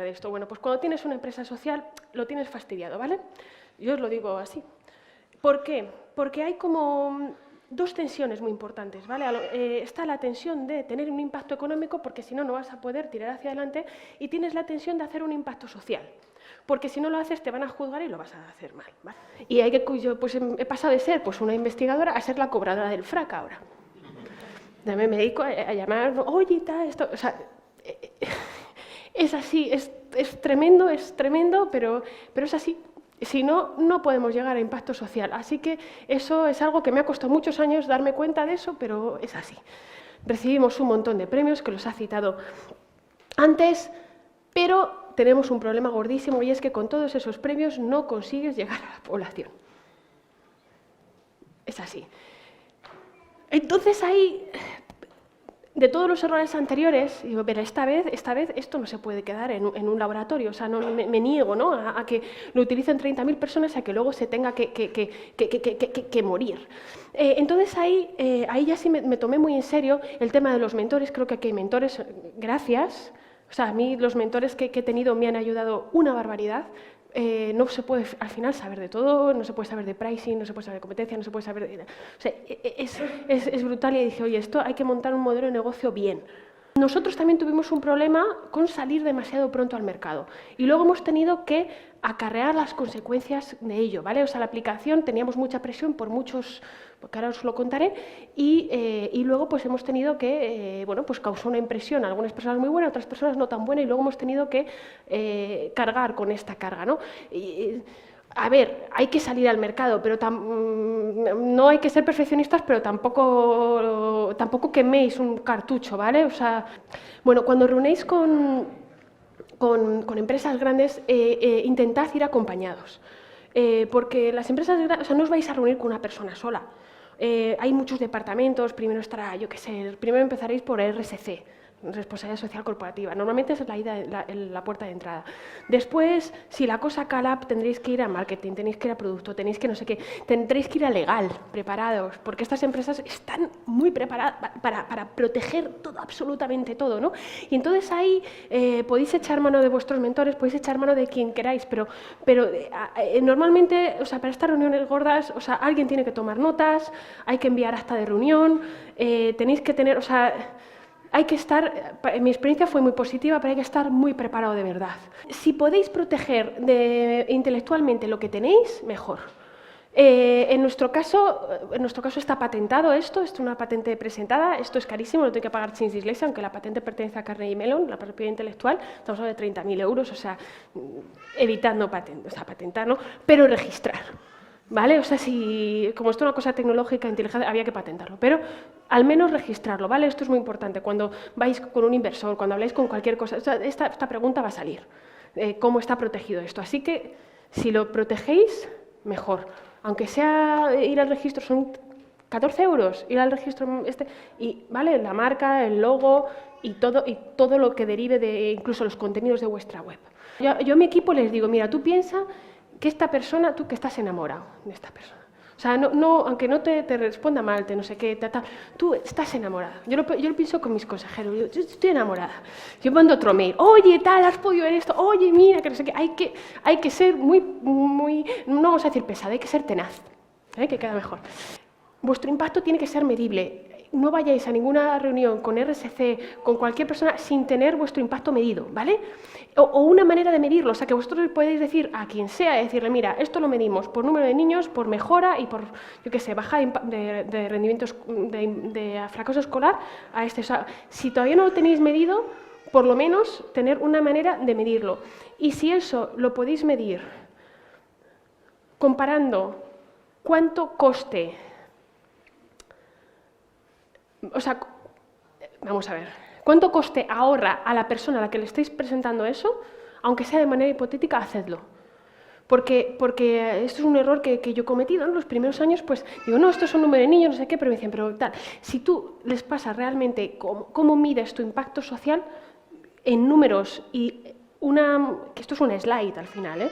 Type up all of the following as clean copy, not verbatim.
de esto? Bueno, pues cuando tienes una empresa social lo tienes fastidiado, ¿vale? Yo os lo digo así. ¿Por qué? Porque hay como dos tensiones muy importantes, ¿vale? Está la tensión de tener un impacto económico, porque si no, no vas a poder tirar hacia adelante, y tienes la tensión de hacer un impacto social, porque si no lo haces te van a juzgar y lo vas a hacer mal, ¿vale? Y yo pues he pasado de ser pues una investigadora a ser la cobradora del frac ahora. Me dedico a llamar, oye, tal, esto, o sea, es así, es tremendo, pero es así. Si no, no podemos llegar a impacto social. Así que eso es algo que me ha costado muchos años darme cuenta de eso, pero es así. Recibimos un montón de premios, que los ha citado antes, pero tenemos un problema gordísimo, y es que con todos esos premios no consigues llegar a la población. Es así. Entonces ahí, de todos los errores anteriores, digo, pero esta vez esto no se puede quedar en un laboratorio, o sea, no, me niego, ¿no?, a que lo utilicen 30.000 personas, a que luego se tenga que morir. Entonces ahí ya sí me tomé muy en serio el tema de los mentores. Creo que aquí hay mentores, gracias. O sea, a mí los mentores que he tenido me han ayudado una barbaridad. No se puede al final saber de todo, no se puede saber de pricing, no se puede saber de competencia, no se puede saber de... O sea, es brutal, y dije, oye, esto hay que montar un modelo de negocio bien. Nosotros también tuvimos un problema con salir demasiado pronto al mercado, y luego hemos tenido que acarrear las consecuencias de ello, ¿vale? O sea, la aplicación, teníamos mucha presión por muchos, porque ahora os lo contaré, y luego pues hemos tenido que, bueno, pues causó una impresión a algunas personas muy buena, a otras personas no tan buena, y luego hemos tenido que cargar con esta carga, ¿no? A ver, hay que salir al mercado, pero no hay que ser perfeccionistas, pero tampoco queméis un cartucho, ¿vale? O sea, bueno, cuando reunéis con empresas grandes, intentad ir acompañados, porque las empresas grandes, o sea, no os vais a reunir con una persona sola. Hay muchos departamentos. Primero estará, yo qué sé, primero empezaréis por RSC, responsabilidad social corporativa. Normalmente esa es la puerta de entrada. Después, si la cosa cala, tendréis que ir a marketing, tenéis que ir a producto, tenéis que no sé qué, tendréis que ir a legal, preparados, porque estas empresas están muy preparadas para proteger todo, absolutamente todo, ¿no? Y entonces ahí podéis echar mano de vuestros mentores, podéis echar mano de quien queráis, pero normalmente, o sea, para estas reuniones gordas, o sea, alguien tiene que tomar notas, hay que enviar acta de reunión, tenéis que tener, o sea, hay que estar, mi experiencia fue muy positiva, pero hay que estar muy preparado de verdad. Si podéis proteger intelectualmente lo que tenéis, mejor. En nuestro caso está patentado esto es una patente presentada, esto es carísimo, lo tengo que pagar sin dislexia, aunque la patente pertenece a Carnegie Mellon, la propiedad intelectual, estamos hablando de 30.000 euros, o sea, evitando patentar, ¿no?, pero registrar. ¿Vale? O sea, como esto es una cosa tecnológica, inteligente, había que patentarlo, pero al menos registrarlo, ¿vale? Esto es muy importante cuando vais con un inversor, cuando habláis con cualquier cosa. O sea, esta pregunta va a salir, ¿cómo está protegido esto? Así que, si lo protegéis, mejor. Aunque sea ir al registro, son 14 euros, ir al registro y, ¿vale?, la marca, el logo y todo lo que derive de incluso los contenidos de vuestra web. Yo a mi equipo les digo, mira, tú piensa que esta persona, tú que estás enamorado de esta persona, o sea, aunque no te responda mal, no sé qué, tú estás enamorada. Yo lo pienso con mis consejeros, yo estoy enamorada. Yo mando otro mail, oye, tal, has podido ver esto, oye, mira, que no sé qué. Hay que ser muy, no vamos a decir pesado, hay que ser tenaz, que queda mejor. Vuestro impacto tiene que ser medible. No vayáis a ninguna reunión con RSC, con cualquier persona, sin tener vuestro impacto medido, ¿vale? O una manera de medirlo, o sea, que vosotros podéis decir a quien sea, decirle, mira, esto lo medimos por número de niños, por mejora y por, yo qué sé, baja de rendimientos, de fracaso escolar a este. O sea, si todavía no lo tenéis medido, por lo menos tener una manera de medirlo. Y si eso lo podéis medir comparando cuánto coste, o sea, vamos a ver, ¿cuánto coste ahorra a la persona a la que le estáis presentando eso? Aunque sea de manera hipotética, hacedlo. Porque esto es un error que yo he cometido, ¿no? Los primeros años, pues, digo, no, esto es un número de niños, no sé qué, pero me dicen, pero tal, si tú les pasas realmente cómo mides tu impacto social en números y que esto es un slide al final,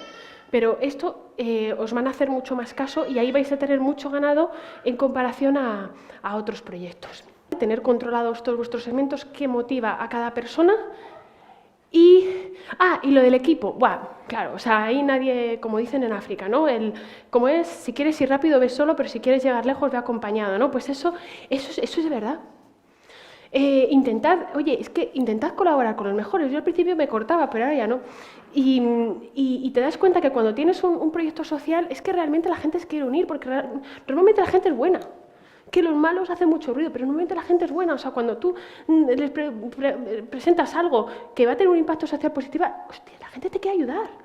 pero esto os van a hacer mucho más caso y ahí vais a tener mucho ganado en comparación a otros proyectos. Tener controlados todos vuestros segmentos, qué motiva a cada persona Y lo del equipo, buah, claro, o sea, ahí nadie, como dicen en África, ¿no? Como es, si quieres ir rápido, ve solo, pero si quieres llegar lejos, ve acompañado, ¿no? Pues eso es verdad. Intentad colaborar con los mejores. Yo al principio me cortaba, pero ahora ya no. Y te das cuenta que cuando tienes un proyecto social es que realmente la gente se quiere unir, porque normalmente la gente es buena. Que los malos hacen mucho ruido, pero normalmente la gente es buena. O sea, cuando tú les presentas algo que va a tener un impacto social positivo, hostia, la gente te quiere ayudar.